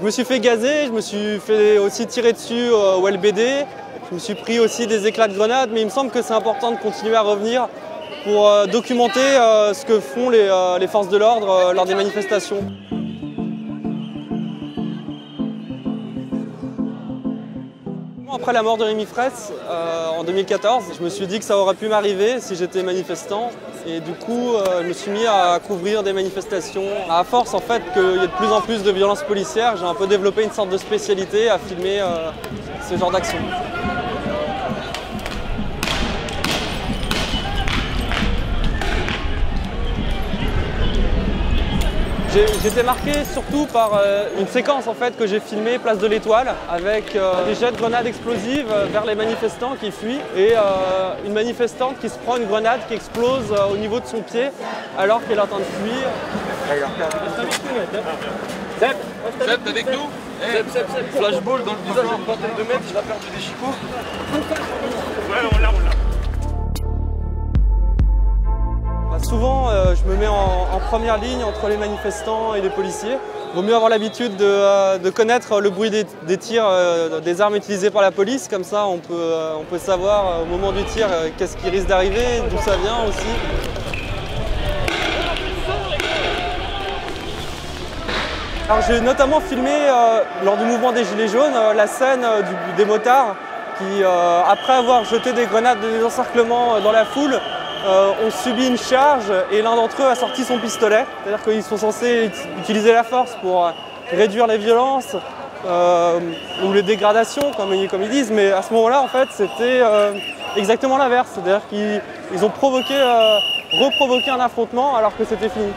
Je me suis fait gazer, je me suis fait aussi tirer dessus au LBD. Je me suis pris aussi des éclats de grenades, mais il me semble que c'est important de continuer à revenir pour documenter ce que font les forces de l'ordre lors des manifestations. Après la mort de Rémi Fraisse en 2014, je me suis dit que ça aurait pu m'arriver si j'étais manifestant. Et du coup, je me suis mis à couvrir des manifestations. À force en fait qu'il y ait de plus en plus de violences policières, j'ai un peu développé une sorte de spécialité à filmer ce genre d'action. J'étais marqué surtout par une séquence en fait que j'ai filmée place de l'Étoile avec des jets de grenades explosives vers les manifestants qui fuient et une manifestante qui se prend une grenade qui explose au niveau de son pied alors qu'elle est en train de fuir. Seb, t'es avec nous? Seb, flashball dans le visage en vingtaine de mètres, il a perdu des chicots. Ouais, on l'a. Souvent, je me mets en première ligne entre les manifestants et les policiers. Il vaut mieux avoir l'habitude de connaître le bruit des tirs, des armes utilisées par la police. Comme ça, on peut savoir au moment du tir qu'est-ce qui risque d'arriver, d'où ça vient aussi. Alors, j'ai notamment filmé, lors du mouvement des Gilets jaunes, la scène des motards qui, après avoir jeté des grenades de désencerclement dans la foule, ont subi une charge et l'un d'entre eux a sorti son pistolet. C'est-à-dire qu'ils sont censés utiliser la force pour réduire les violences ou les dégradations, comme ils disent. Mais à ce moment-là, en fait, c'était exactement l'inverse. C'est-à-dire qu'ils ont reprovoqué un affrontement alors que c'était fini.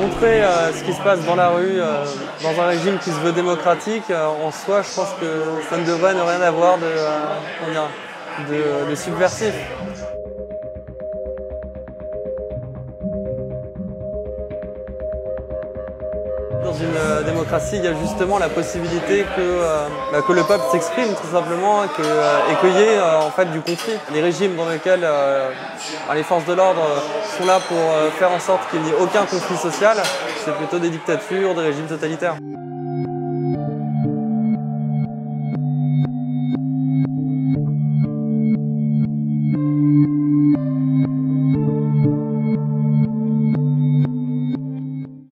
Montrer ce qui se passe dans la rue, dans un régime qui se veut démocratique, en soi, je pense que ça ne devrait rien avoir de subversif. Dans une démocratie, il y a justement la possibilité que le peuple s'exprime tout simplement et qu'il y ait en fait du conflit. Les régimes dans lesquels les forces de l'ordre sont là pour faire en sorte qu'il n'y ait aucun conflit social, c'est plutôt des dictatures, des régimes totalitaires.